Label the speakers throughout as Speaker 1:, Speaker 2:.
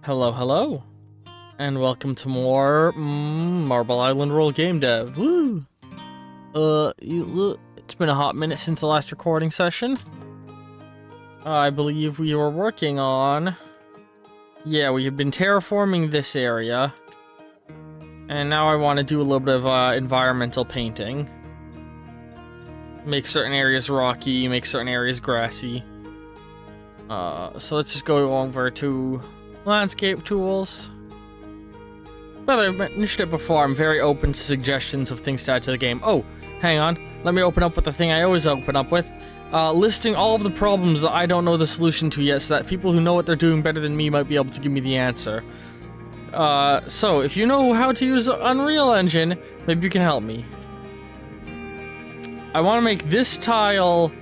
Speaker 1: Hello, hello, and welcome to more Marble Island Roll Gamedev. Woo! It's been a hot minute since the last recording session. I believe we were working on... Yeah, we have been terraforming this area. And now I want to do a little bit of environmental painting. Make certain areas rocky, make certain areas grassy. So let's just go over to landscape tools. But I've mentioned it before, I'm very open to suggestions of things to add to the game. Oh, hang on. Let me open up with the thing I always open up with. Listing all of the problems that I don't know the solution to yet, so that people who know what they're doing better than me might be able to give me the answer. So, if you know how to use Unreal Engine, maybe you can help me. I want to make this tile...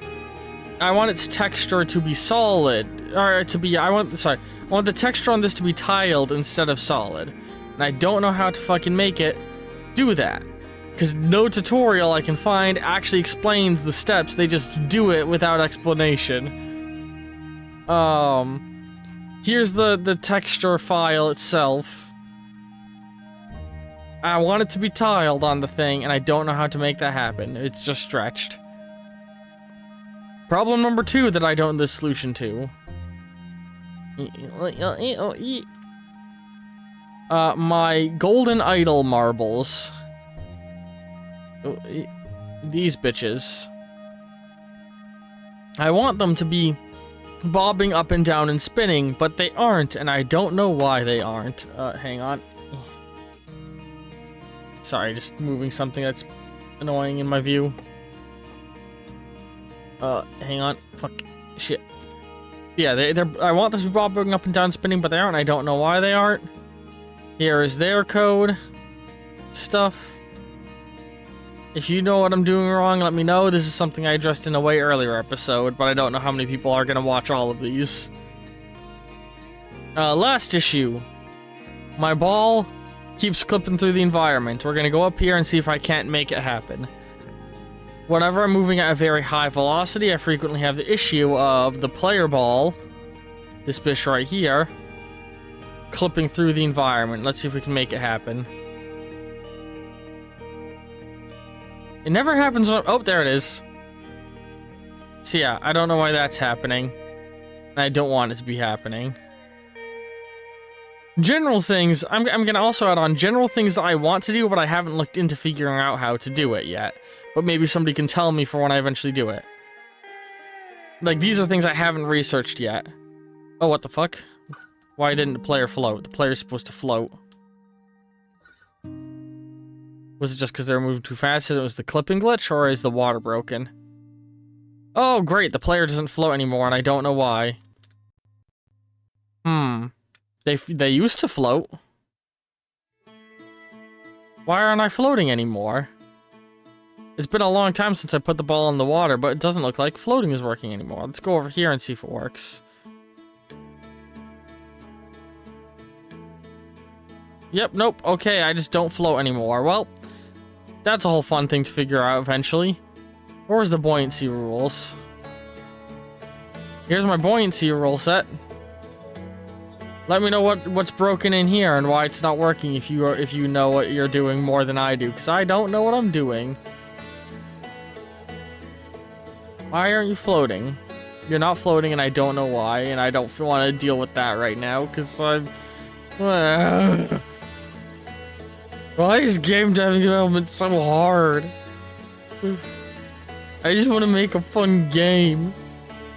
Speaker 1: I want its texture to be solid. Or to be... I want the texture on this to be tiled instead of solid. And I don't know how to fucking make it do that. Because no tutorial I can find actually explains the steps. They just do it without explanation. Here's the texture file itself. I want it to be tiled on the thing, and I don't know how to make that happen. It's just stretched. Problem number 2 that I don't know the solution to. My golden idol marbles. These bitches. I want them to be bobbing up and down and spinning, but they aren't, and I don't know why they aren't. Hang on. Sorry, just moving something that's annoying in my view. Hang on. Fuck. Shit. Yeah, they're I want them to be bobbing up and down spinning, but they aren't. I don't know why they aren't. Here is their code. Stuff. If you know what I'm doing wrong, let me know. This is something I addressed in a way earlier episode, but I don't know how many people are gonna watch all of these. Last issue. My ball keeps clipping through the environment. We're gonna go up here and see if I can't make it happen. Whenever I'm moving at a very high velocity, I frequently have the issue of the player ball, this bitch right here, clipping through the environment. Let's see if we can make it happen. It never happens when... Oh, there it is. So yeah, I don't know why that's happening. And I don't want it to be happening. General things, I'm gonna also add on general things that I want to do, but I haven't looked into figuring out how to do it yet. But maybe somebody can tell me for when I eventually do it. Like, these are things I haven't researched yet. Oh, what the fuck? Why didn't the player float? The player's supposed to float. Was it just because they were moving too fast and it was the clipping glitch, or is the water broken? Oh, great, the player doesn't float anymore, and I don't know why. They used to float. Why aren't I floating anymore? It's been a long time since I put the ball in the water, but it doesn't look like floating is working anymore. Let's go over here and see if it works. Yep, nope, okay, I just don't float anymore. Well, that's a whole fun thing to figure out eventually. Where's the buoyancy rules? Here's my buoyancy rule set. Let me know what's broken in here and why it's not working if you know what you're doing more than I do, because I don't know what I'm doing. Why aren't you floating? You're not floating and I don't know why, and I don't want to deal with that right now, because I'm... Why is game development so hard? I just want to make a fun game.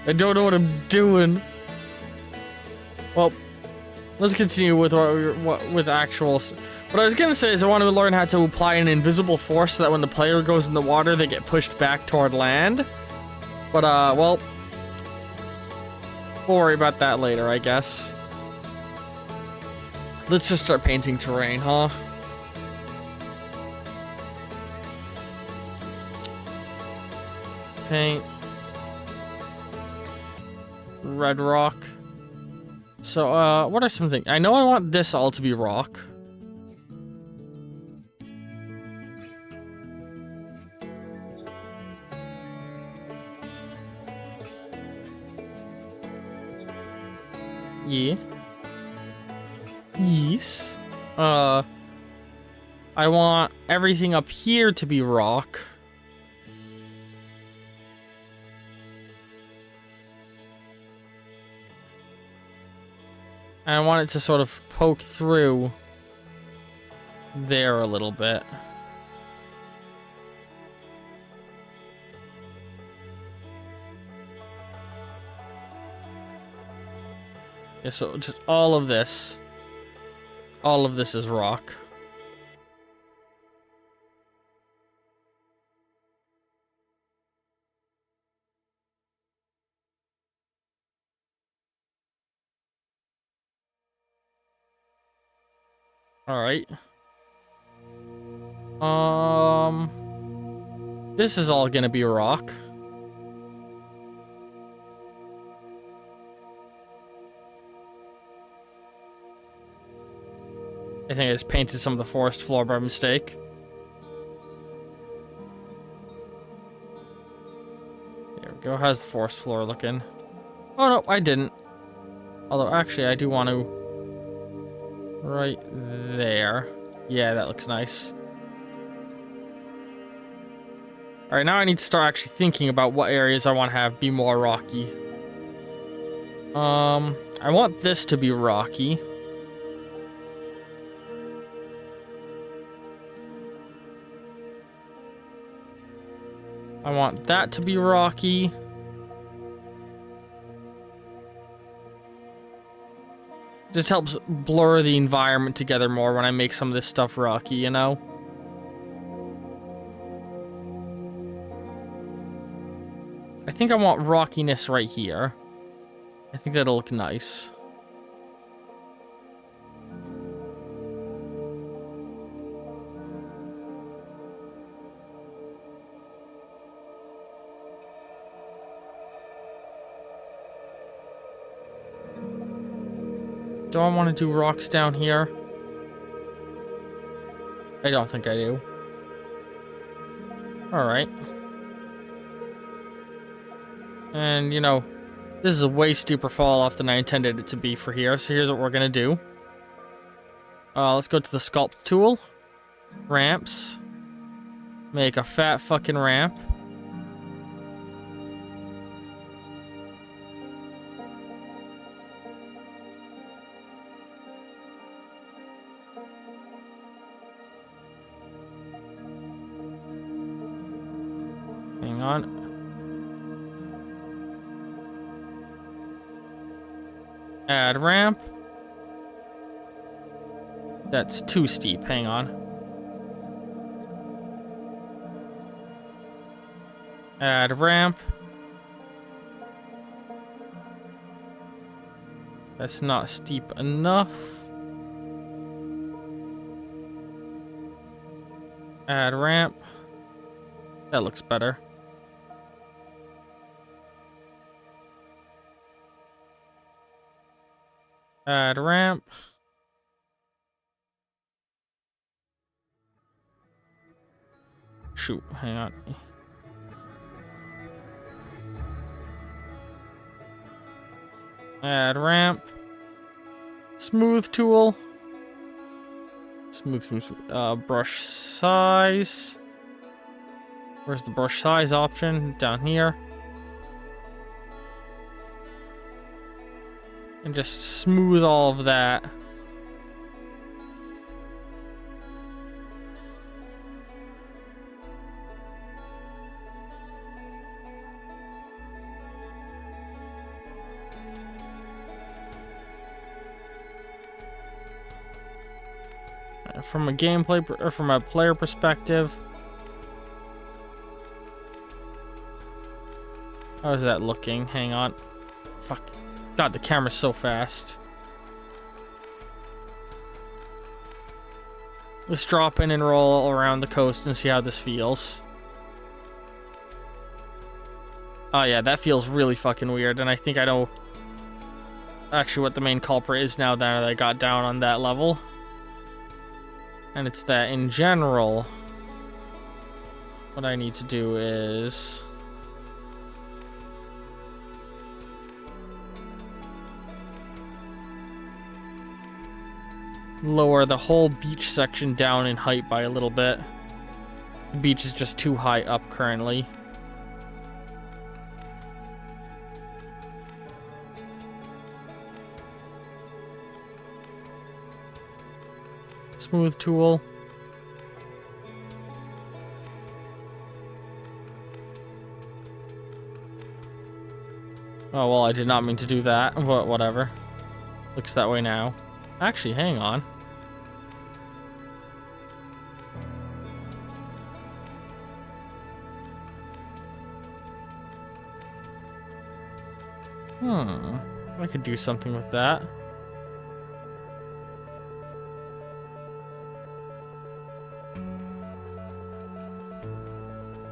Speaker 1: I don't know what I'm doing. Well, let's continue with with actual... What I was gonna say is I want to learn how to apply an invisible force so that when the player goes in the water, they get pushed back toward land. But, well... we'll worry about that later, I guess. Let's just start painting terrain, huh? Paint. Red rock. So, what are some things? I know I want this all to be rock. Yeah. Yes. I want everything up here to be rock. And I want it to sort of poke through there a little bit. Yeah, so just all of this. All of this is rock. Alright. This is all gonna be rock. I think I just painted some of the forest floor by mistake. There we go. How's the forest floor looking? Oh no, I didn't. Although actually I do want to... Right there. Yeah, that looks nice. Alright, now I need to start actually thinking about what areas I want to have be more rocky. I want this to be rocky. I want that to be rocky. Just helps blur the environment together more when I make some of this stuff rocky, you know? I think I want rockiness right here. I think that'll look nice. Do I want to do rocks down here? I don't think I do. Alright. And, you know, this is a way steeper fall off than I intended it to be for here, so here's what we're gonna do. Let's go to the sculpt tool. Ramps. Make a fat fucking ramp. Hang on. Add ramp. That's too steep. Hang on. Add ramp. That's not steep enough. Add ramp. That looks better. Add ramp. Shoot, hang on. Add ramp. Smooth tool. Smooth. Brush size. Where's the brush size option? Down here. And just smooth all of that. From a gameplay or from a player perspective, how is that looking? Hang on. Fuck. God, the camera's so fast. Let's drop in and roll around the coast and see how this feels. Oh yeah, that feels really fucking weird, and I think I know actually what the main culprit is now that I got down on that level. And it's that in general, what I need to do is... lower the whole beach section down in height by a little bit. The beach is just too high up currently. Smooth tool. Oh, well, I did not mean to do that, but whatever. Looks that way now. Actually, hang on. I could do something with that.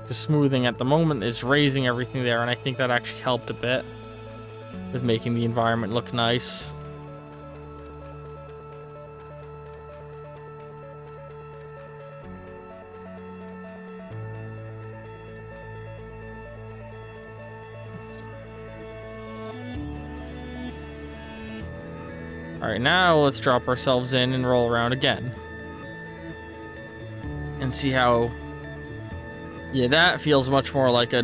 Speaker 1: The smoothing at the moment is raising everything there, and I think that actually helped a bit with making the environment look nice. Alright, now let's drop ourselves in and roll around again. And see how... Yeah, that feels much more like a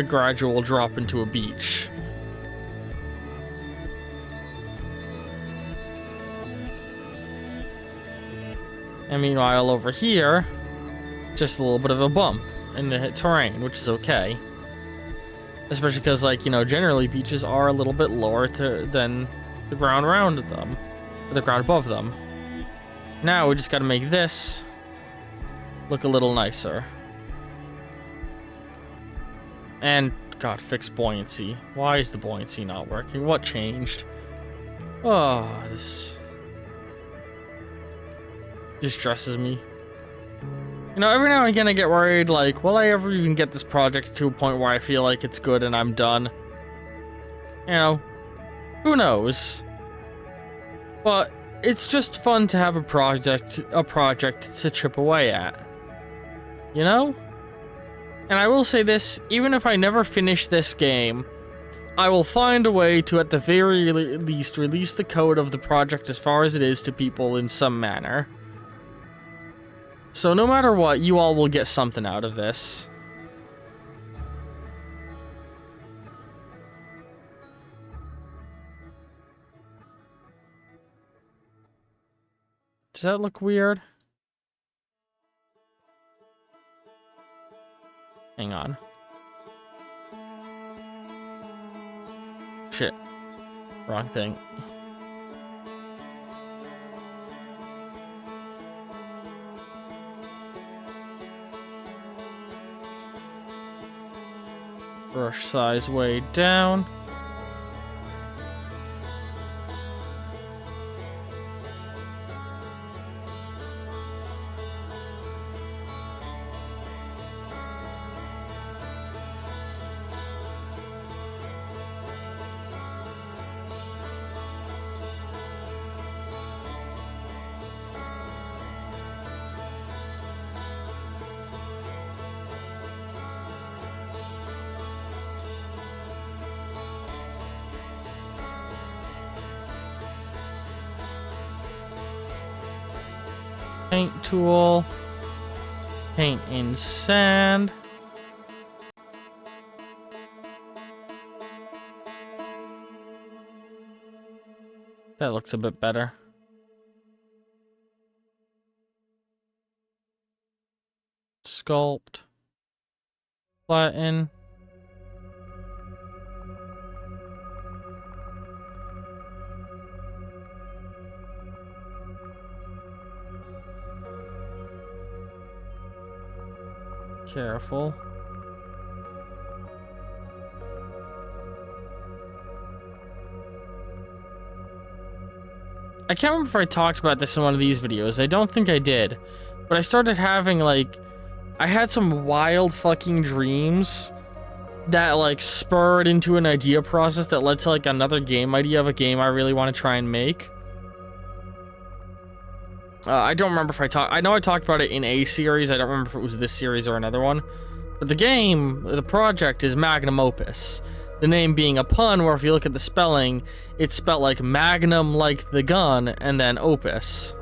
Speaker 1: gradual drop into a beach. And meanwhile, over here, just a little bit of a bump in the terrain, which is okay. Especially because, like, you know, generally beaches are a little bit lower than the ground around them, or the ground above them. Now we just gotta make this look a little nicer. And, God, fix buoyancy. Why is the buoyancy not working? What changed? Oh, this distresses me. You know, every now and again I get worried, like, will I ever even get this project to a point where I feel like it's good and I'm done? You know, who knows? But it's just fun to have a project to chip away at. You know? And I will say this, even if I never finish this game, I will find a way to, at the very least, release the code of the project as far as it is to people in some manner. So no matter what, you all will get something out of this. Does that look weird? Hang on. Shit. Wrong thing. Brush size way down. Paint tool. Paint in sand. That looks a bit better. Sculpt. Flatten. Careful. I can't remember if I talked about this in one of these videos. I don't think I did. But I started having, like... I had some wild fucking dreams that, like, spurred into an idea process that led to, like, another game idea of a game I really want to try and make. I don't remember if I know I talked about it in a series. I don't remember if it was this series or another one. But the project is Magnum Opus. The name being a pun where if you look at the spelling, it's spelled like Magnum like the gun, and then Opus.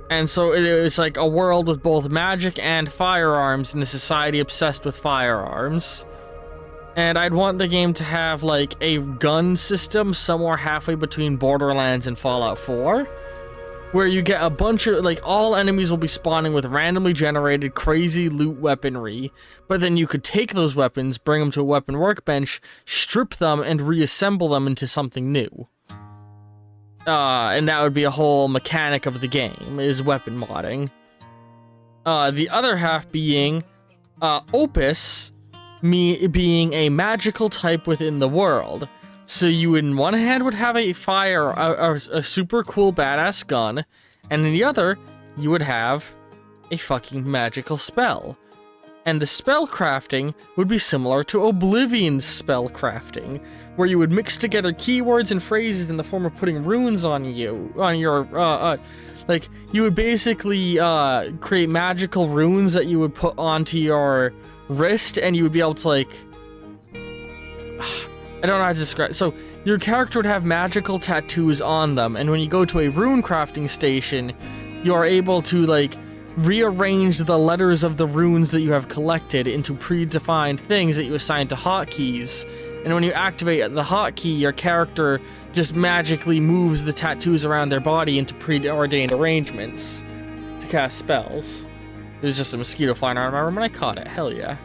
Speaker 1: And so it was like a world with both magic and firearms in a society obsessed with firearms. And I'd want the game to have like a gun system somewhere halfway between Borderlands and Fallout 4, where you get a bunch of, like, all enemies will be spawning with randomly generated crazy loot weaponry, but then you could take those weapons, bring them to a weapon workbench, strip them, and reassemble them into something new. And that would be a whole mechanic of the game, is weapon modding. The other half being, Opus, being a magical type within the world. So you, in one hand, would have a super cool badass gun, and in the other, you would have a fucking magical spell. And the spell crafting would be similar to Oblivion's spell crafting, where you would mix together keywords and phrases in the form of putting runes on your, like, you would basically, create magical runes that you would put onto your wrist, and you would be able to, like, I don't know how to describe. So your character would have magical tattoos on them, and when you go to a rune crafting station, you are able to, like, rearrange the letters of the runes that you have collected into predefined things that you assign to hotkeys. And when you activate the hotkey, your character just magically moves the tattoos around their body into preordained arrangements to cast spells. There's just a mosquito flying around my room, and I caught it. Hell yeah.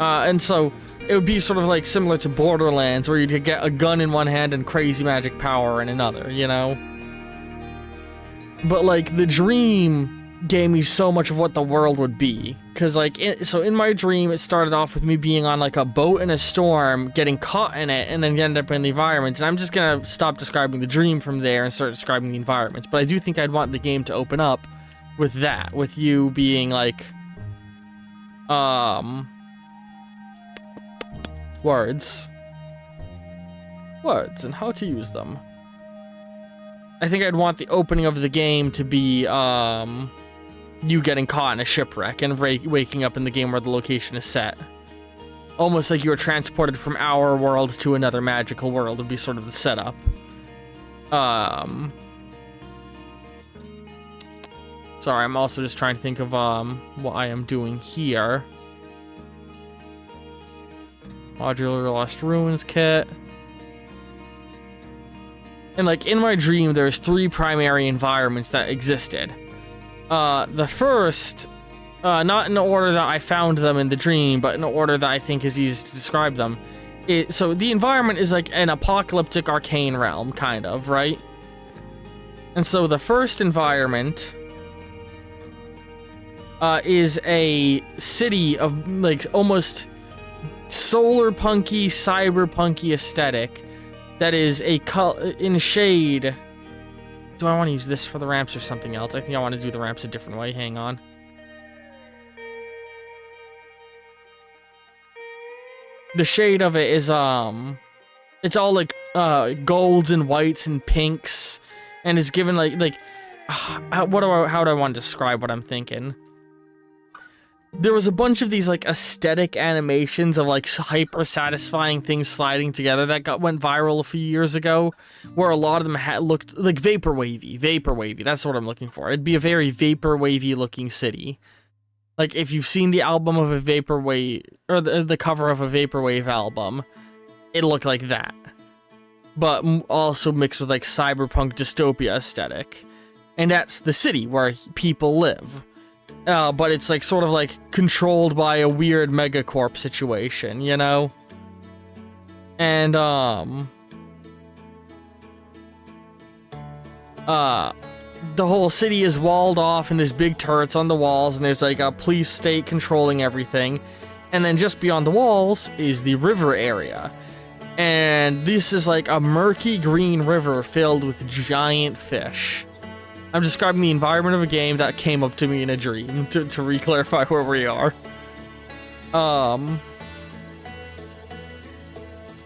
Speaker 1: And so it would be sort of like similar to Borderlands, where you'd get a gun in one hand and crazy magic power in another, you know? But, like, the dream gave me so much of what the world would be. Because, like, so in my dream, it started off with me being on, like, a boat in a storm, getting caught in it, and then end up in the environment. And I'm just gonna stop describing the dream from there and start describing the environments. But I do think I'd want the game to open up with that, with you being, like, words and how to use them. I think I'd want the opening of the game to be, you getting caught in a shipwreck and waking up in the game where the location is set. Almost like you were transported from our world to another magical world would be sort of the setup. Sorry, I'm also just trying to think of, what I am doing here. Modular Lost Ruins kit. And, like, in my dream, there's 3 primary environments that existed. The first, not in the order that I found them in the dream, but in the order that I think is easy to describe them. So the environment is like an apocalyptic arcane realm, kind of, right? And so the first environment is a city of, like, almost solar punky, cyberpunky aesthetic that is in shade. Do I want to use this for the ramps or something else? I think I want to do the ramps a different way. Hang on. The shade of it is, it's all, like, golds and whites and pinks, and is given, how do I want to describe what I'm thinking? There was a bunch of these, like, aesthetic animations of, like, hyper-satisfying things sliding together that went viral a few years ago, where a lot of them looked, like, vaporwavy, that's what I'm looking for. It'd be a very vaporwavy looking city. Like, if you've seen the album of a vaporwave, or the cover of a vaporwave album, it'll look like that. But also mixed with, like, cyberpunk dystopia aesthetic. And that's the city where people live. But it's, like, sort of, like, controlled by a weird megacorp situation, you know? And, the whole city is walled off, and there's big turrets on the walls, and there's, like, a police state controlling everything. And then just beyond the walls is the river area. And this is, like, a murky green river filled with giant fish. I'm describing the environment of a game that came up to me in a dream, to re-clarify where we are.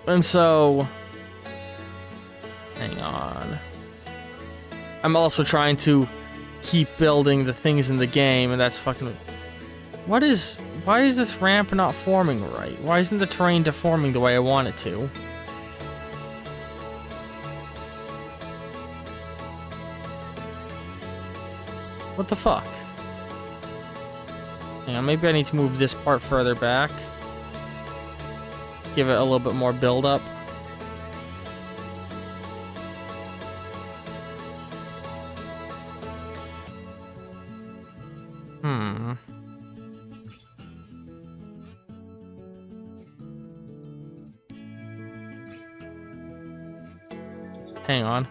Speaker 1: And so... hang on. I'm also trying to keep building the things in the game, and that's fucking... why is this ramp not forming right? Why isn't the terrain deforming the way I want it to? What the fuck? Hang on, maybe I need to move this part further back. Give it a little bit more build up. Hang on.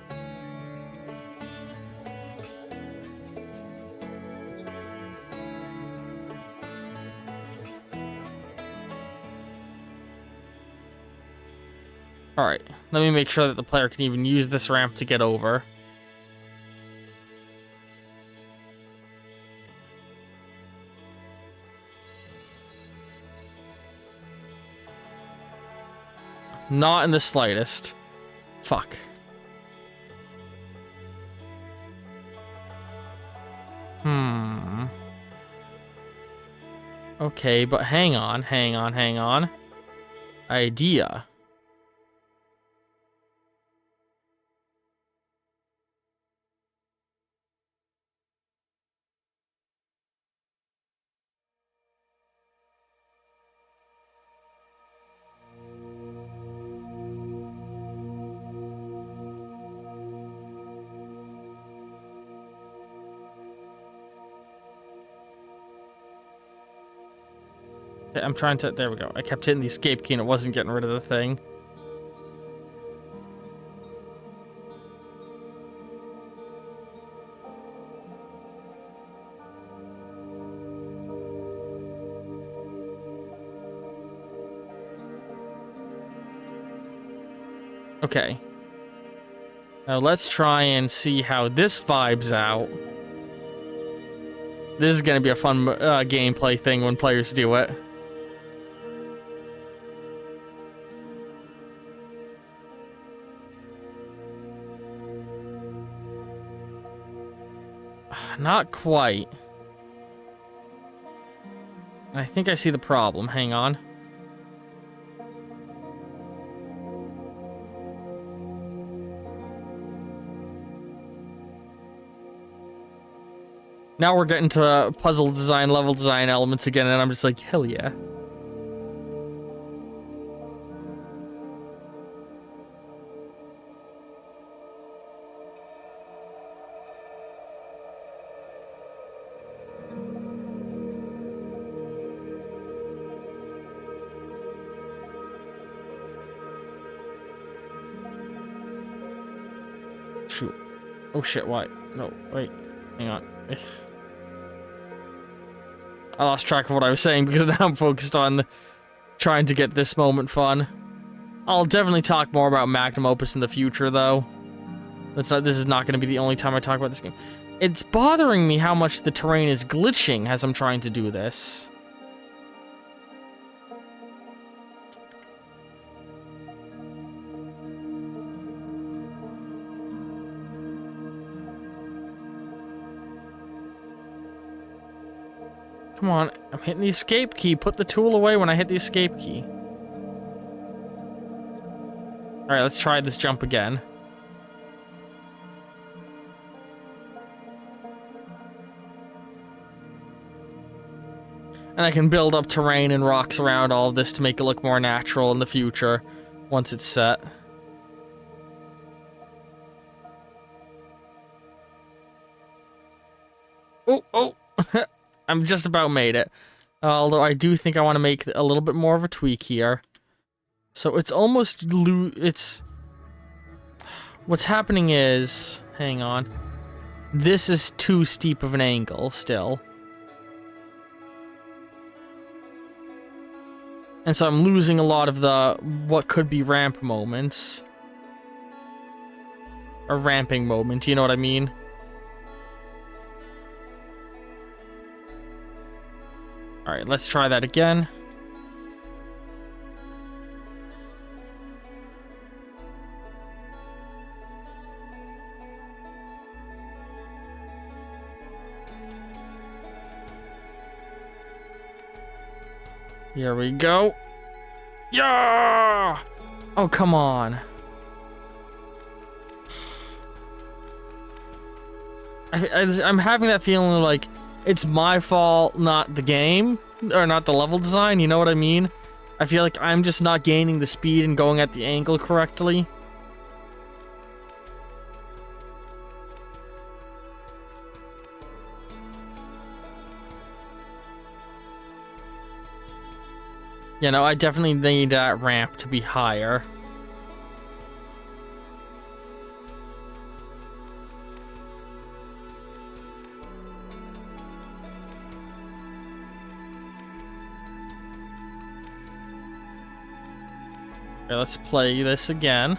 Speaker 1: Alright, let me make sure that the player can even use this ramp to get over. Not in the slightest. Fuck. Okay, but hang on. Idea. I'm trying to... There we go. I kept hitting the escape key and it wasn't getting rid of the thing. Okay. Now let's try and see how this vibes out. This is gonna be a fun gameplay thing when players do it. Not quite. I think I see the problem. Hang on. Now we're getting to puzzle design, level design elements again, and I'm just like, hell yeah. Shoot. Oh shit, why? No, wait. Hang on. I lost track of what I was saying because now I'm focused on trying to get this moment fun. I'll definitely talk more about Magnum Opus in the future, though. This is not going to be the only time I talk about this game. It's bothering me how much the terrain is glitching as I'm trying to do this. Come on, I'm hitting the escape key. Put the tool away when I hit the escape key. Alright, let's try this jump again. And I can build up terrain and rocks around all of this to make it look more natural in the future, once it's set. Oh! I'm just about made it. Although I do think I want to make a little bit more of a tweak here. So it's almost... What's happening is... Hang on. This is too steep of an angle, still. And so I'm losing a lot of the... what could be ramp moments. A ramping moment, you know what I mean? Alright, let's try that again. Here we go. Yeah! Oh, come on. I'm having that feeling like it's my fault, not the game, or not the level design, you know what I mean? I feel like I'm just not gaining the speed and going at the angle correctly. You know, I definitely need that ramp to be higher. Okay, let's play this again.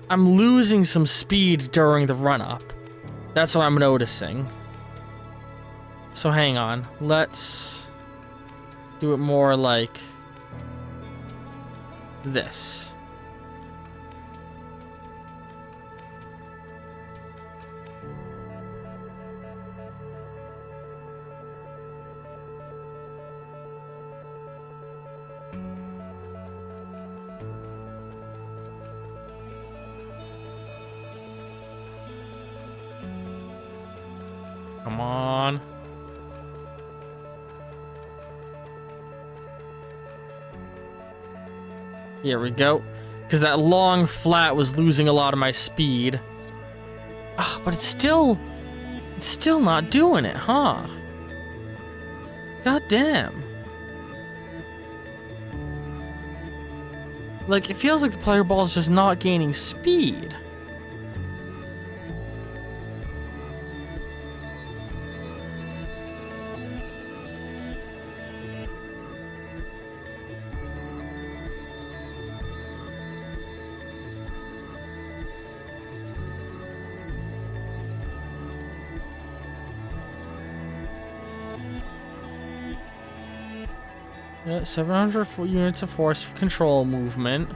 Speaker 1: I'm losing some speed during the run-up. That's what I'm noticing. So hang on. Let's do it more like this. Come on. Here we go. Because that long flat was losing a lot of my speed. Ah, but it's still not doing it, huh? God damn. Like, it feels like the player ball is just not gaining speed. Yeah, 700 units of force control movement.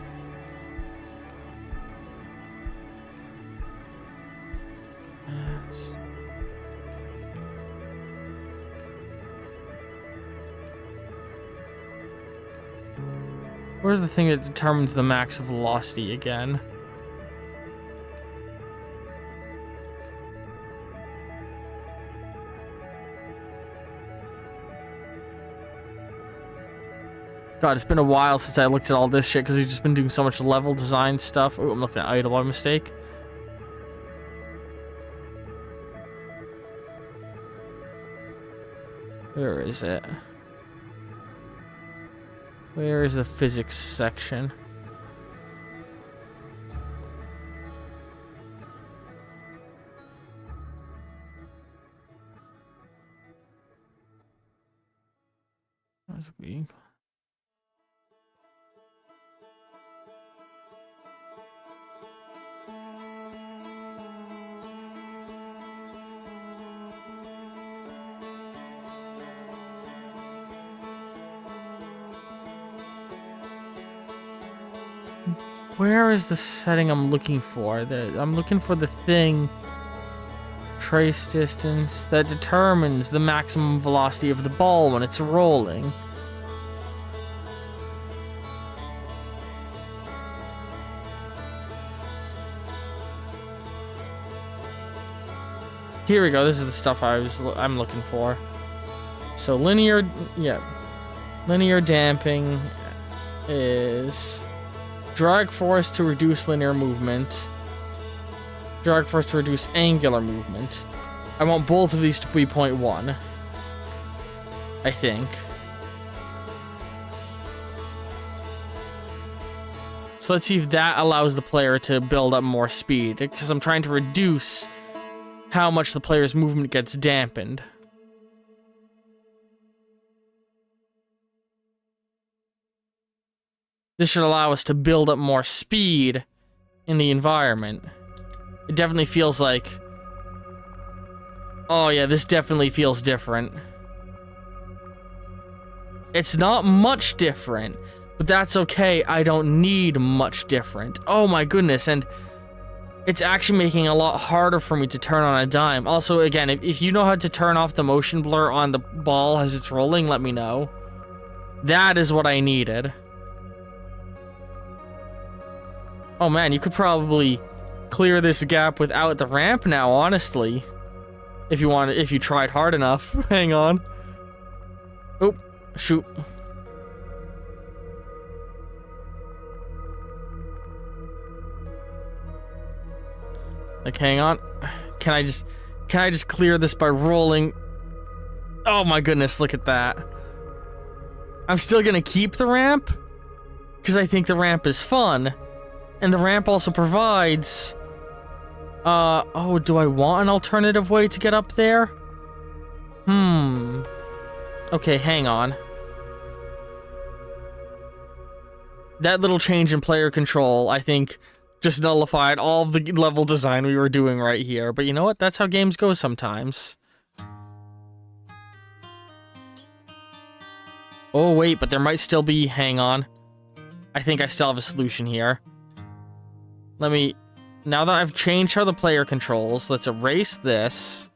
Speaker 1: Where's the thing that determines the max velocity again? God, it's been a while since I looked at all this shit because we've just been doing so much level design stuff. Oh, I'm looking at idle by mistake. Where is it? Where is the physics section? That's weak. Where is the setting I'm looking for? I'm looking for the thing, trace distance, that determines the maximum velocity of the ball when it's rolling. Here we go. This is the stuff I'm looking for. So linear damping is drag force to reduce linear movement, drag force to reduce angular movement. I want both of these to be 0.1, I think. So let's see if that allows the player to build up more speed, because I'm trying to reduce how much the player's movement gets dampened. This should allow us to build up more speed in the environment. It definitely feels like... Oh yeah, this definitely feels different. It's not much different, but that's okay. I don't need much different. Oh my goodness, and it's actually making it a lot harder for me to turn on a dime. Also, again, if you know how to turn off the motion blur on the ball as it's rolling, let me know. That is what I needed. Oh man, you could probably clear this gap without the ramp now, honestly. If you tried hard enough. Hang on. Oh, shoot. Like, hang on. Can I just clear this by rolling? Oh my goodness, look at that. I'm still gonna keep the ramp, because I think the ramp is fun. And the ramp also provides... oh, do I want an alternative way to get up there? Okay, hang on. That little change in player control, I think, just nullified all of the level design we were doing right here. But you know what? That's how games go sometimes. Oh, wait, but there might still be... Hang on. I think I still have a solution here. Let me... Now that I've changed how the player controls, let's erase this.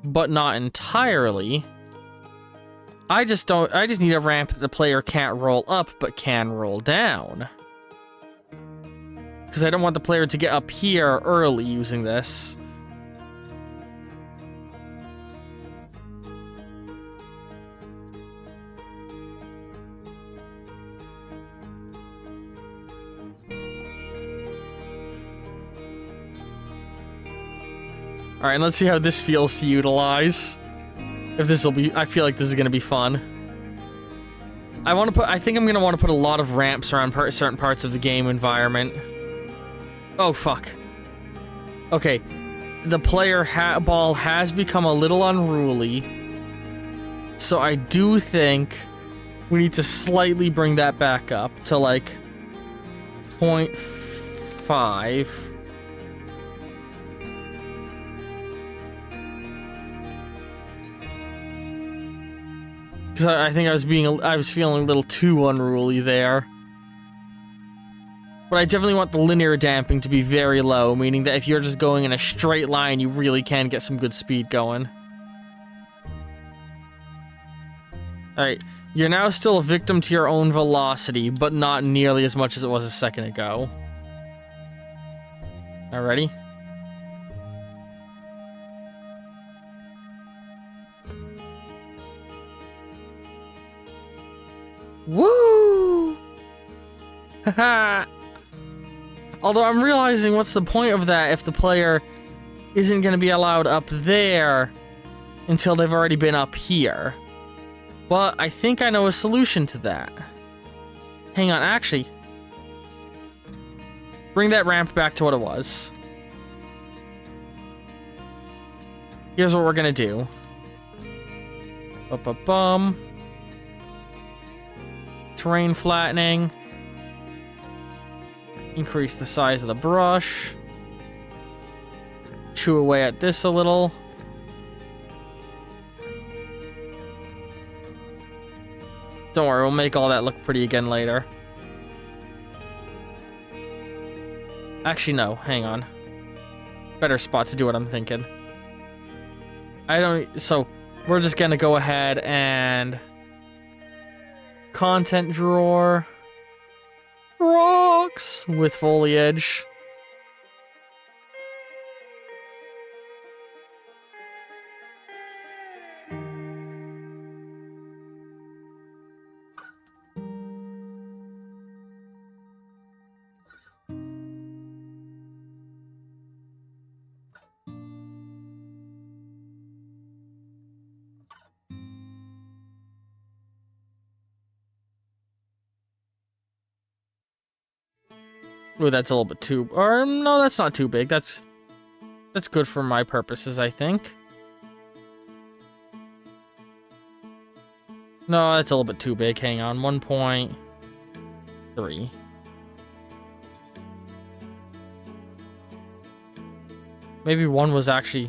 Speaker 1: But not entirely. I just need a ramp that the player can't roll up, but can roll down. Because I don't want the player to get up here early using this. Alright, let's see how this feels to utilize. If this will be... I feel like this is going to be fun. I think I'm going to want to put a lot of ramps around certain parts of the game environment. Oh, fuck. Okay. The player ball has become a little unruly. So I do think we need to slightly bring that back up to, like, 0.5. Because I think I was feeling a little too unruly there. But I definitely want the linear damping to be very low, meaning that if you're just going in a straight line, you really can get some good speed going. Alright, you're now still a victim to your own velocity, but not nearly as much as it was a second ago. Alright, ready? Woo! Haha! Although I'm realizing, what's the point of that if the player isn't going to be allowed up there until they've already been up here? But I think I know a solution to that. Hang on, actually. Bring that ramp back to what it was. Here's what we're going to do. Ba-ba-bum. Terrain flattening. Increase the size of the brush. Chew away at this a little. Don't worry, we'll make all that look pretty again later. Actually, no, hang on. Better spot to do what I'm thinking. So, we're just gonna go ahead and... Content drawer. Rocks with foliage. Ooh, that's a little bit too... Or, no, that's not too big. That's good for my purposes, I think. No, that's a little bit too big. Hang on. 1.3. Maybe 1 was actually...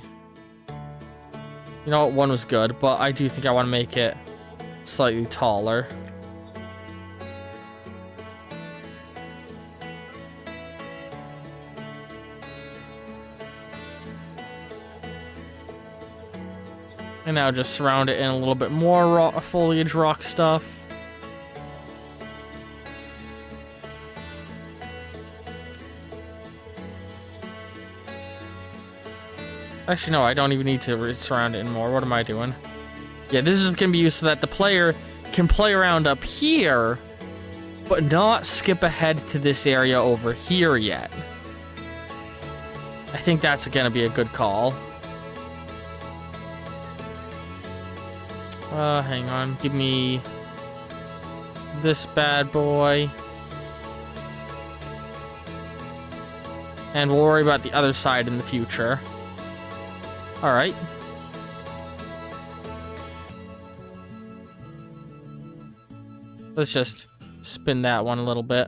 Speaker 1: You know what? 1 was good, but I do think I want to make it slightly taller. And now just surround it in a little bit more foliage rock stuff. Actually, no, I don't even need to surround it anymore. What am I doing? Yeah, this is going to be used so that the player can play around up here, but not skip ahead to this area over here yet. I think that's going to be a good call. Hang on. Give me this bad boy. And we'll worry about the other side in the future. Alright. Let's just spin that one a little bit.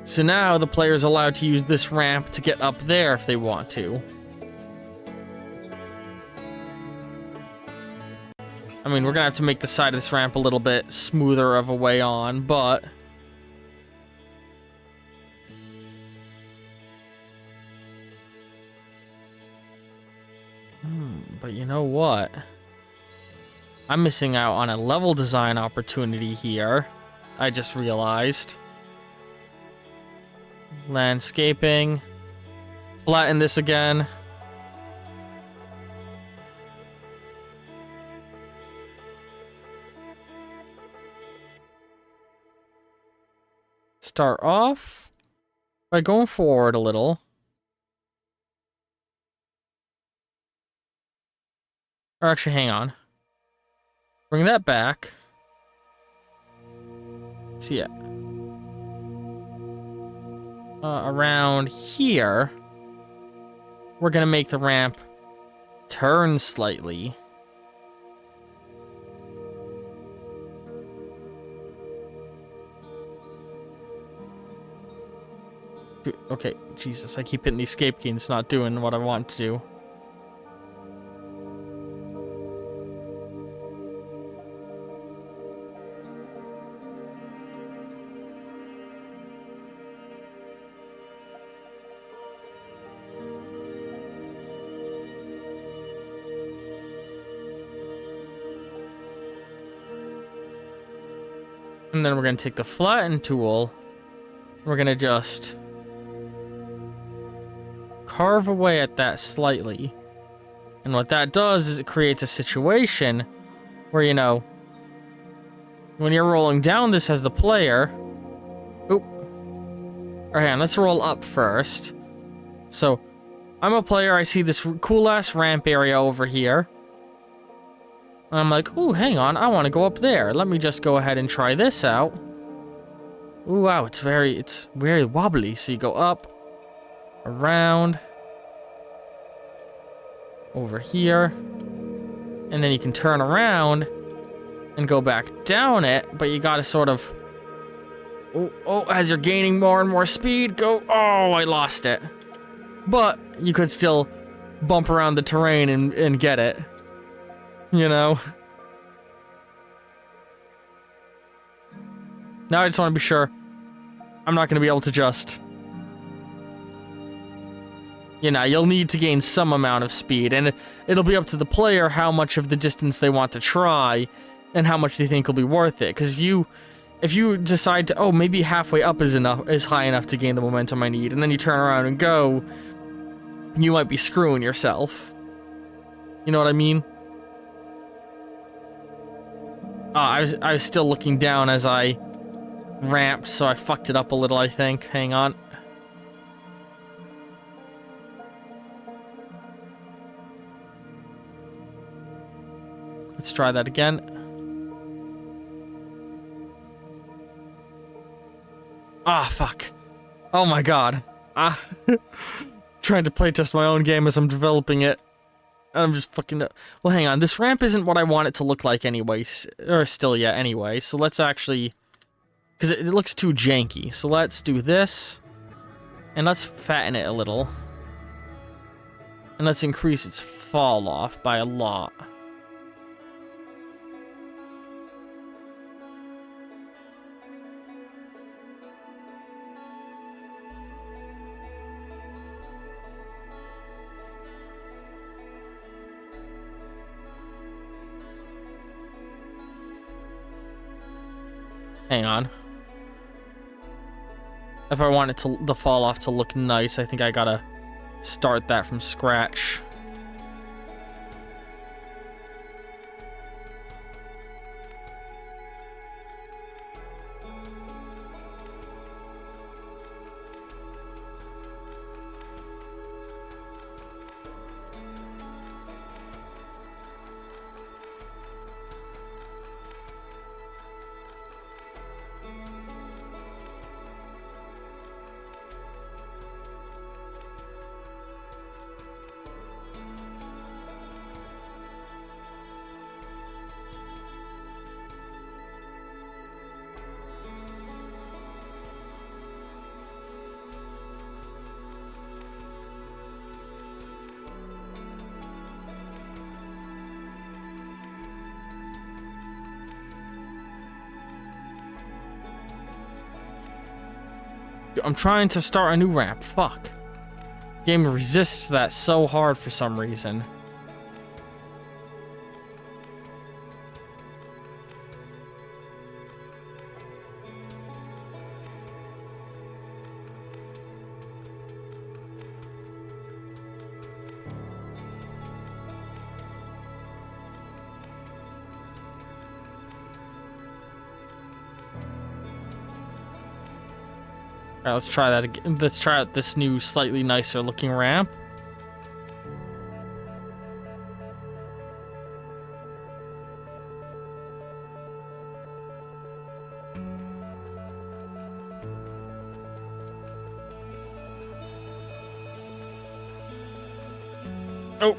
Speaker 1: So now the player's allowed to use this ramp to get up there if they want to. I mean, we're gonna have to make the side of this ramp a little bit smoother of a way on, but... But you know what? I'm missing out on a level design opportunity here. I just realized. Landscaping. Flatten this again. Start off by going forward a little. Or actually, hang on. Bring that back. So yeah. Around here, we're gonna make the ramp turn slightly. Dude, okay, Jesus, I keep hitting the escape key and it's not doing what I want to do. And then we're going to take the flatten tool. We're going to just carve away at that slightly. And what that does is it creates a situation where, you know, when you're rolling down this as the player... Oop. Or hang on, let's roll up first. So, I'm a player, I see this cool-ass ramp area over here. And I'm like, ooh, hang on, I want to go up there. Let me just go ahead and try this out. Ooh, wow, it's very wobbly. So you go up, around, over here, and then you can turn around and go back down it, but you gotta sort of... Oh, as you're gaining more and more speed, go... Oh, I lost it. But you could still bump around the terrain and get it. You know? Now I just want to be sure I'm not going to be able to just... You know, you'll need to gain some amount of speed, and it'll be up to the player how much of the distance they want to try, and how much they think will be worth it. Because if you decide to, oh, maybe halfway up is high enough to gain the momentum I need, and then you turn around and go, you might be screwing yourself. You know what I mean? I was still looking down as I ramped, so I fucked it up a little, I think. Hang on. Let's try that again. Ah, fuck. Oh my god. Trying to playtest my own game as I'm developing it. I'm just fucking... Well, hang on. This ramp isn't what I want it to look like anyway. Or still yet, anyway. So let's actually... Because it looks too janky. So let's do this. And let's fatten it a little. And let's increase its fall off by a lot. Hang on. If I want it to the fall off to look nice, I think I gotta start that from scratch. I'm trying to start a new ramp. Fuck. Game resists that so hard for some reason. Alright, let's try that again. Let's try out this new, slightly nicer looking ramp. Oh.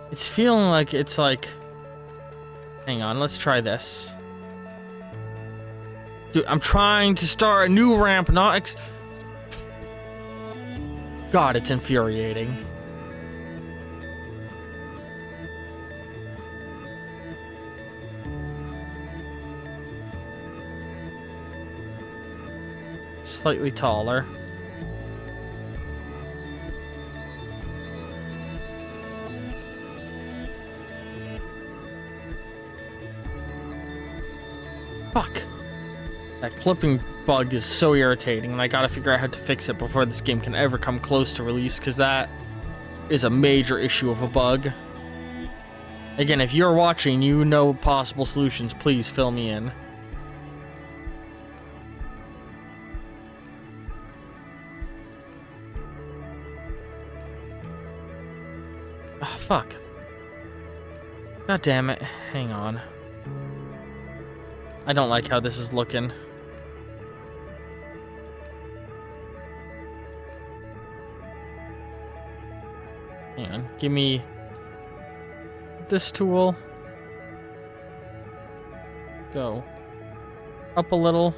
Speaker 1: It's feeling like it's like... Hang on, let's try this. Dude, I'm trying to start a new ramp, not God, it's infuriating. Slightly taller. Fuck. That clipping bug is so irritating, and I gotta figure out how to fix it before this game can ever come close to release, because that is a major issue of a bug. Again, if you're watching, you know possible solutions, please fill me in. Oh, fuck. God damn it. Hang on. I don't like how this is looking. Hang on. Give me this tool. Go up a little.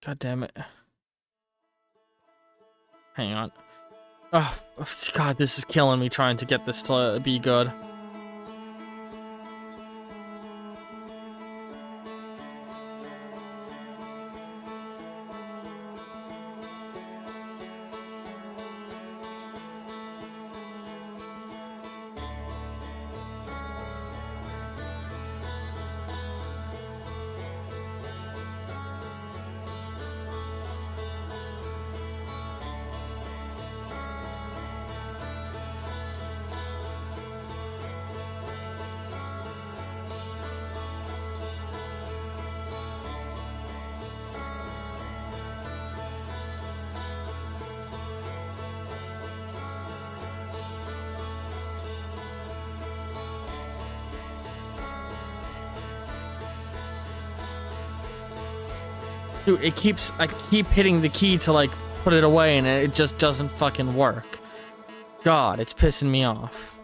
Speaker 1: God damn it. Hang on. Oh, God, this is killing me trying to get this to be good. Dude, I keep hitting the key to, like, put it away, and it just doesn't fucking work. God, it's pissing me off.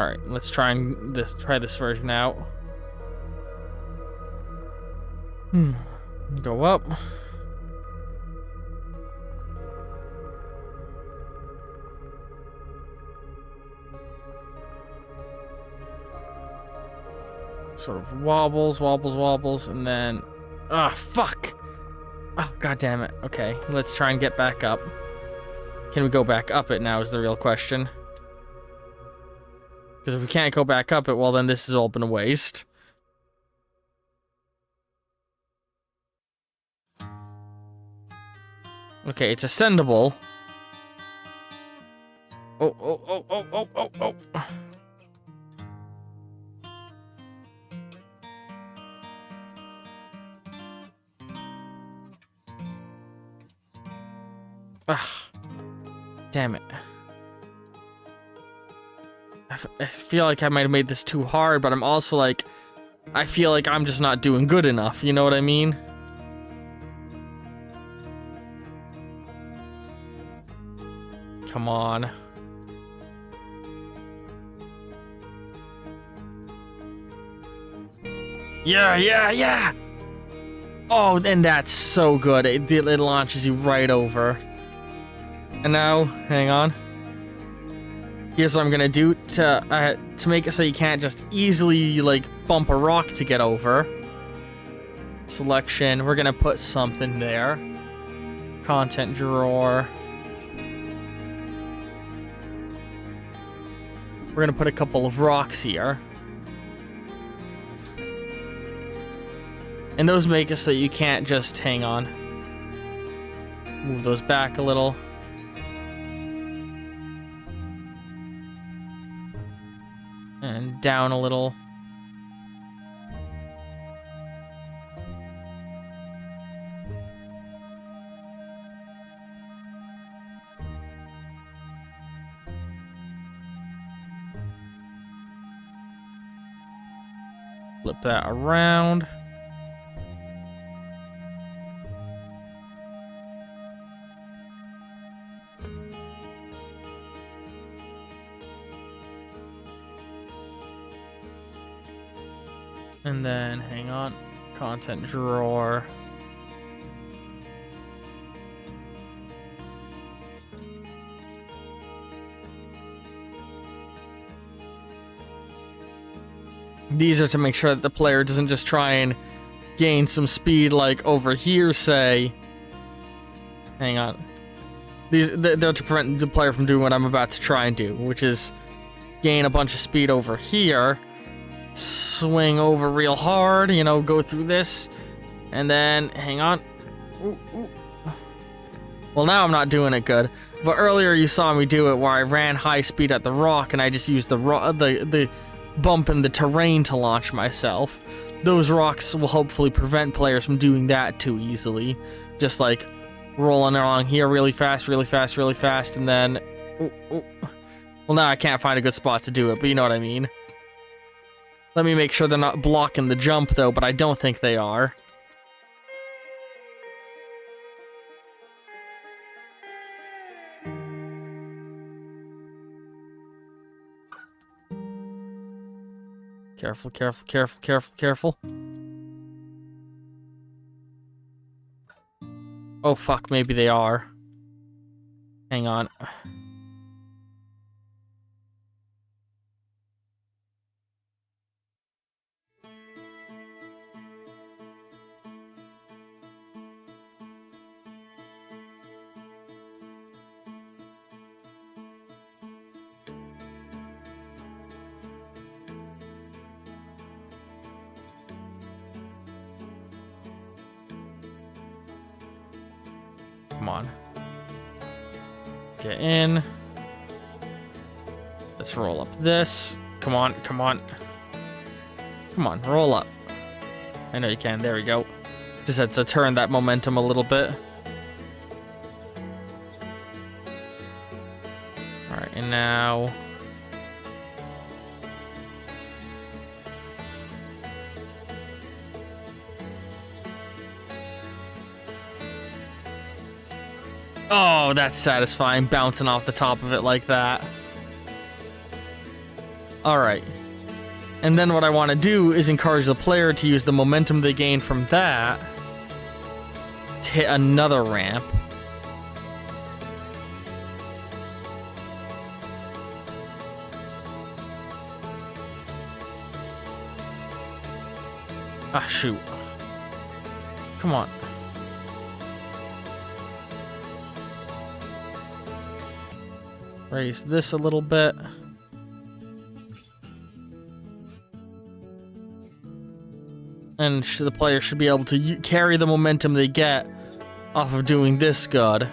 Speaker 1: Alright, let's try this version out. Go up. Sort of wobbles, and then... Ah, fuck! Oh, god damn it. Okay, let's try and get back up. Can we go back up it now is the real question. Because if we can't go back up it, well then this has all been a waste. Okay, it's ascendable. Oh. Ah, damn it. I feel like I might have made this too hard, but I'm also like, I feel like I'm just not doing good enough, you know what I mean? Come on. Yeah! Oh, and that's so good. It launches you right over. And now, hang on. Here's what I'm gonna do to make it so you can't just easily, like, bump a rock to get over. Selection. We're gonna put something there. Content drawer. We're gonna put a couple of rocks here. And those make it so that you can't just hang on. Move those back a little. And down a little. Flip that around. And then, hang on, content drawer. These are to make sure that the player doesn't just try and gain some speed like over here, say. Hang on. They're to prevent the player from doing what I'm about to try and do, which is gain a bunch of speed over here. Swing over real hard, you know, go through this, and then, hang on. Ooh. Well, now I'm not doing it good, but earlier you saw me do it where I ran high speed at the rock, and I just used the bump in the terrain to launch myself. Those rocks will hopefully prevent players from doing that too easily. Just like rolling along here really fast, and then... Ooh. Well, now I can't find a good spot to do it, but you know what I mean. Let me make sure they're not blocking the jump, though, but I don't think they are. Careful. Oh, fuck, maybe they are. Hang on. Come on. Get in. Let's roll up this. Come on. Come on, roll up. I know you can. There we go. Just had to turn that momentum a little bit. Alright, and now... Oh, that's satisfying, bouncing off the top of it like that. Alright. And then what I want to do is encourage the player to use the momentum they gain from that to hit another ramp. Ah, shoot. Come on. Raise this a little bit. And the player should be able to carry the momentum they get off of doing this good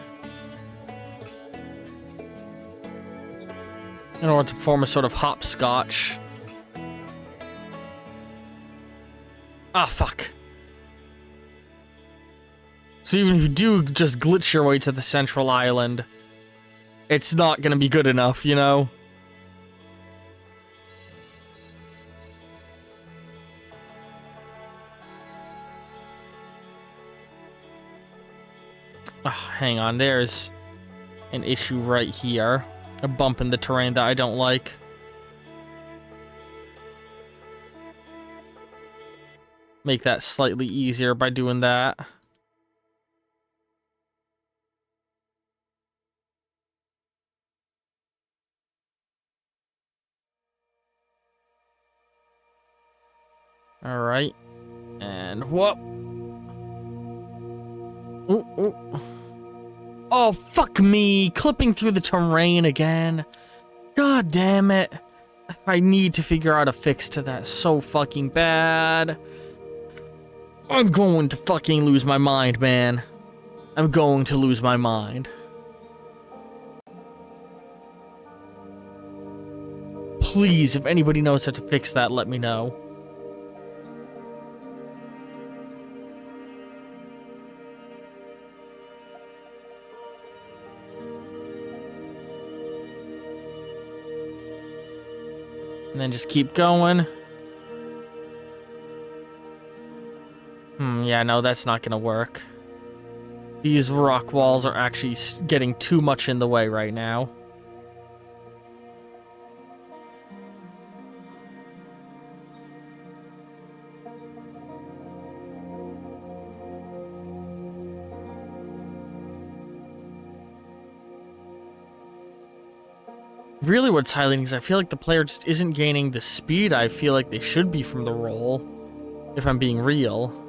Speaker 1: in order to perform a sort of hopscotch. Ah, fuck. So even if you do just glitch your way to the central island, it's not gonna be good enough, you know? Hang on, there's an issue right here. A bump in the terrain that I don't like. Make that slightly easier by doing that. Alright. And whoop. Ooh, ooh. Oh, fuck me. Clipping through the terrain again. God damn it. I need to figure out a fix to that so fucking bad. I'm going to fucking lose my mind, man. I'm going to lose my mind. Please, if anybody knows how to fix that, let me know. And then just keep going. Yeah, no, that's not gonna work. These rock walls are actually getting too much in the way right now. Really what's highlighting is I feel like the player just isn't gaining the speed I feel like they should be from the roll, if I'm being real.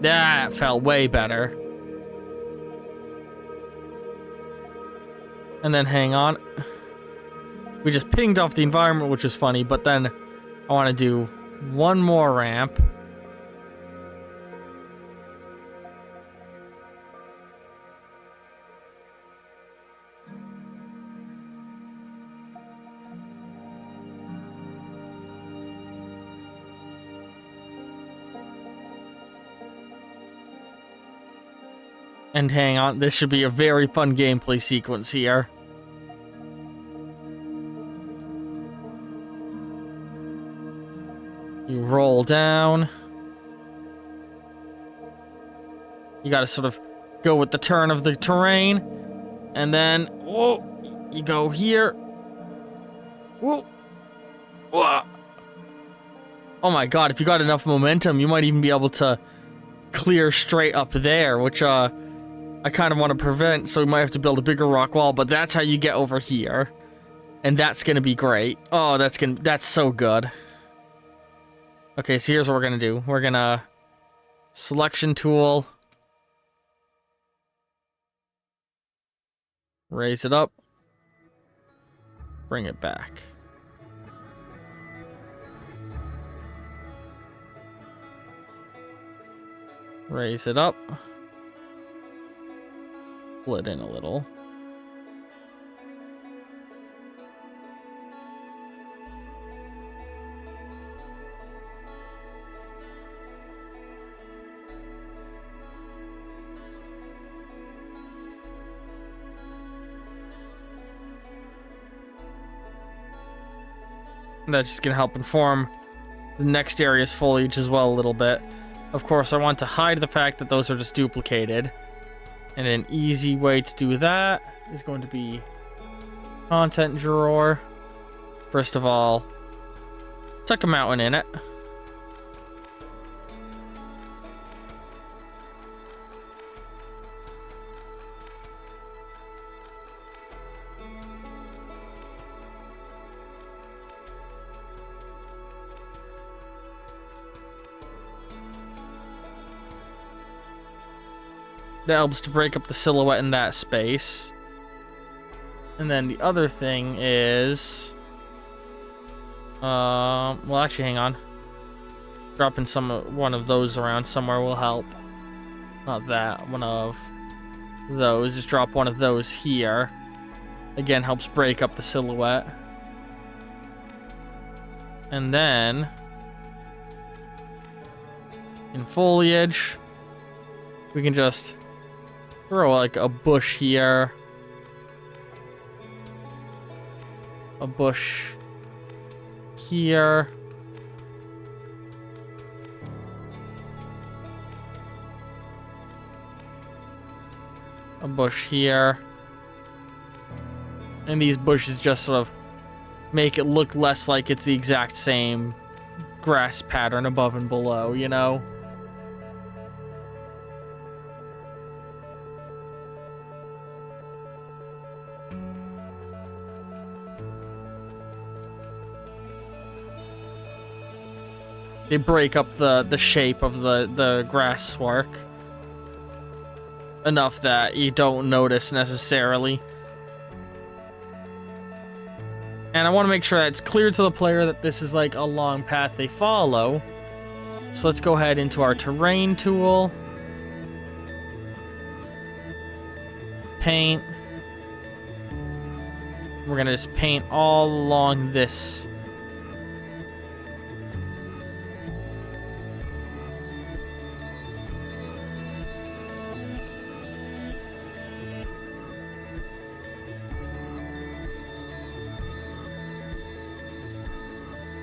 Speaker 1: That felt way better. And then hang on. We just pinged off the environment, which is funny, but then I want to do one more ramp. And hang on, this should be a very fun gameplay sequence here. You roll down. You gotta sort of go with the turn of the terrain. And then, whoa, you go here. Whoa. Whoa. Oh my god, if you got enough momentum, you might even be able to clear straight up there, which, I kind of want to prevent, so we might have to build a bigger rock wall, but that's how you get over here. And that's gonna be great. Oh, that's so good. Okay, so here's what we're gonna do. We're gonna selection tool. Raise it up. Bring it back. Raise it up. Pull it in a little. That's just gonna help inform the next area's foliage as well a little bit. Of course, I want to hide the fact that those are just duplicated. And an easy way to do that is going to be content drawer. First of all, tuck a mountain in it. That helps to break up the silhouette in that space. And then the other thing is... well, actually, hang on. Dropping one of those around somewhere will help. Not that, one of those. Just drop one of those here. Again, helps break up the silhouette. And then... in foliage, we can just throw like a bush here. A bush here. A bush here. And these bushes just sort of make it look less like it's the exact same grass pattern above and below, you know? They break up the shape of the grass work enough that you don't notice necessarily. And I want to make sure that it's clear to the player that this is like a long path they follow. So let's go ahead into our terrain tool. Paint. We're gonna just paint all along this.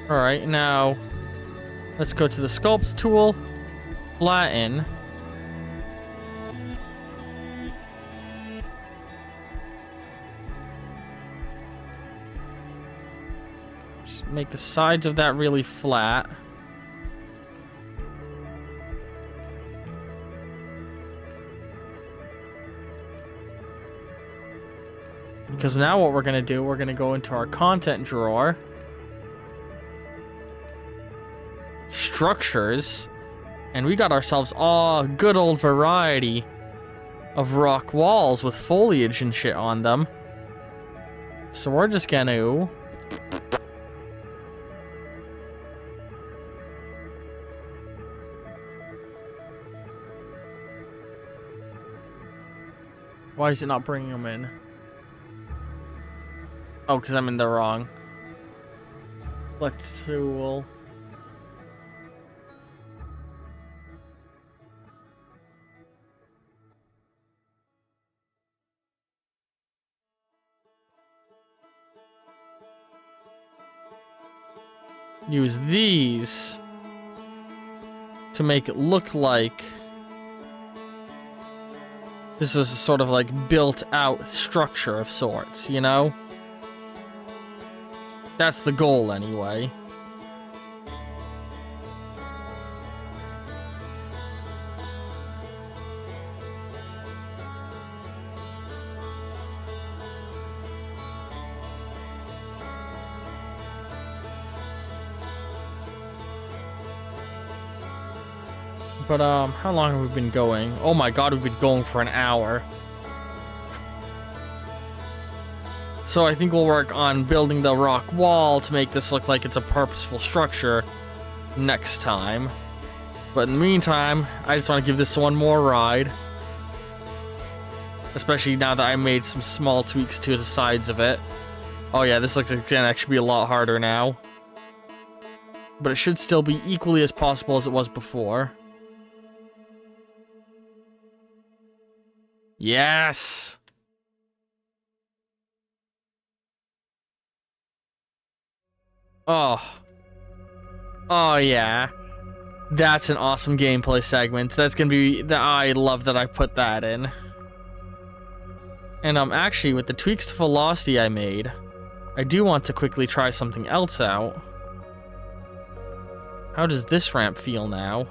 Speaker 1: Alright, now let's go to the sculpt tool, flatten. Just make the sides of that really flat. Because now what we're going to do, we're going to go into our content drawer. Structures, and we got ourselves a good old variety of rock walls with foliage and shit on them. So we're just gonna why is it not bringing them in? Oh, because I'm in the wrong. Select tool. Use these to make it look like this was a sort of like built out structure of sorts, you know? That's the goal anyway. But, how long have we been going? Oh my god, we've been going for an hour. So I think we'll work on building the rock wall to make this look like it's a purposeful structure next time. But in the meantime, I just want to give this one more ride. Especially now that I made some small tweaks to the sides of it. Oh yeah, this looks like it's gonna actually be a lot harder now. But it should still be equally as possible as it was before. Yes! Oh. Oh, yeah. That's an awesome gameplay segment. That's gonna be... I love that I put that in. And actually, with the tweaks to velocity I made, I do want to quickly try something else out. How does this ramp feel now?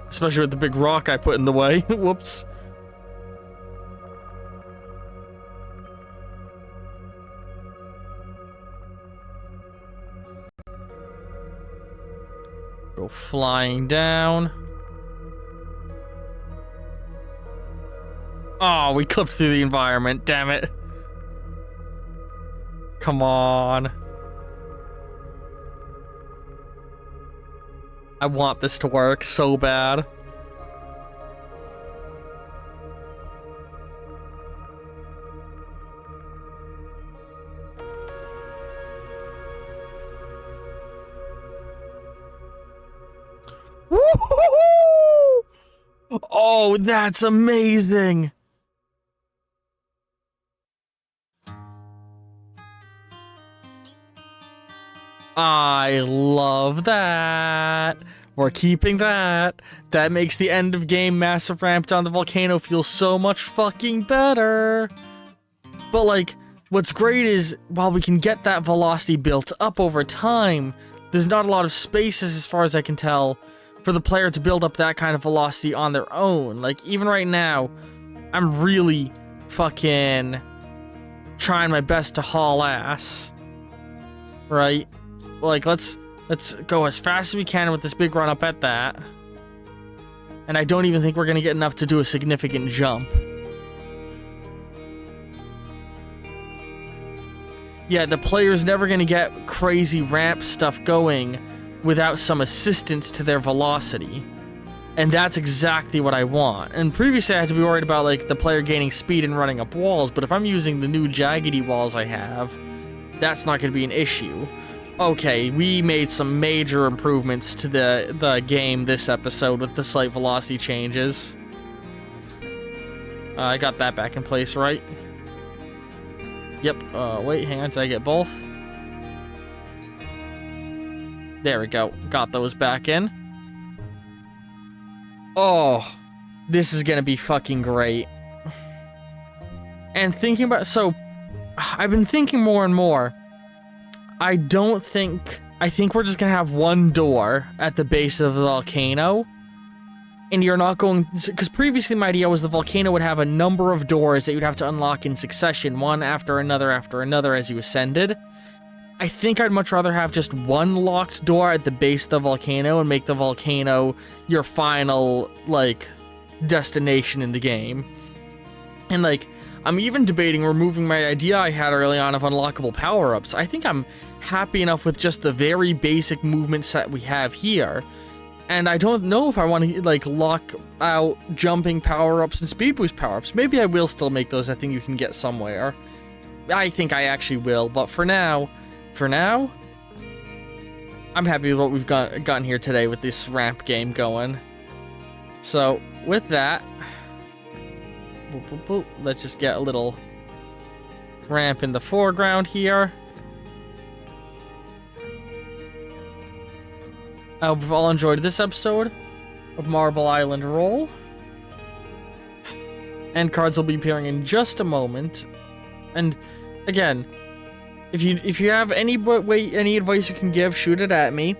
Speaker 1: Especially with the big rock I put in the way. Whoops. Go flying down. Oh, we clipped through the environment. Damn it. Come on. I want this to work so bad. Woo-hoo-hoo! Oh, that's amazing. I love that. We're keeping that. That makes the end of game massive ramp down the volcano feel so much fucking better. But like, what's great is while we can get that velocity built up over time, there's not a lot of spaces, as far as I can tell, for the player to build up that kind of velocity on their own. Like, even right now, I'm really fucking trying my best to haul ass. Right? Like, let's go as fast as we can with this big run up at that. And I don't even think we're gonna get enough to do a significant jump. Yeah, the player's never gonna get crazy ramp stuff going without some assistance to their velocity. And that's exactly what I want. And previously I had to be worried about, like, the player gaining speed and running up walls, but if I'm using the new jaggedy walls I have, that's not gonna be an issue. Okay, we made some major improvements to the game this episode with the slight velocity changes. I got that back in place, right? Yep, wait, hang on, did I get both? There we go, got those back in. Oh, this is gonna be fucking great. And thinking about, so, I've been thinking more and more. I think we're just gonna have one door at the base of the volcano. And you're not going, because previously my idea was the volcano would have a number of doors that you'd have to unlock in succession, one after another as you ascended. I think I'd much rather have just one locked door at the base of the volcano and make the volcano your final, like, destination in the game. And, like, I'm even debating removing my idea I had early on of unlockable power-ups. I think I'm happy enough with just the very basic movement set we have here. And I don't know if I want to, like, lock out jumping power-ups and speed boost power-ups. Maybe I will still make those. I think you can get somewhere. I think I actually will. But for now, I'm happy with what we've gotten here today with this ramp game going. So, with that, boop, boop, boop. Let's just get a little ramp in the foreground here. I hope you've all enjoyed this episode of Marble Island Roll. End cards will be appearing in just a moment. And again, if you have any advice you can give, shoot it at me.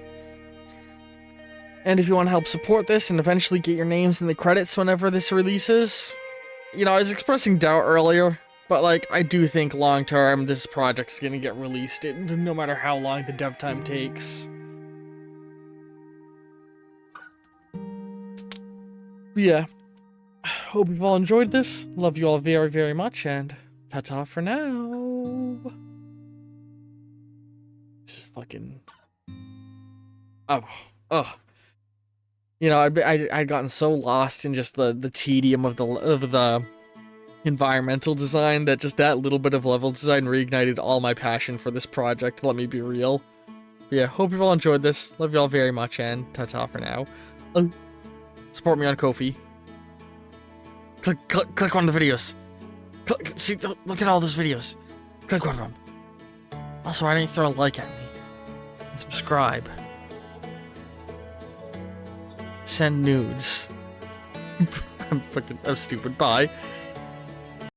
Speaker 1: And if you want to help support this and eventually get your names in the credits whenever this releases, you know, I was expressing doubt earlier, but like, I do think long term this project's gonna get released, no matter how long the dev time takes. Yeah, hope you've all enjoyed this. Love you all very, very much, and ta-ta for now. This is fucking... Oh. You know, I'd gotten so lost in just the tedium of the environmental design that just that little bit of level design reignited all my passion for this project, let me be real. But yeah, hope you've all enjoyed this. Love you all very much, and ta-ta for now. Support me on Ko-fi. Click one of the videos. See, look at all those videos. Click one of them. Also, why don't you throw a like at me? And subscribe. Send nudes. I'm stupid. Bye.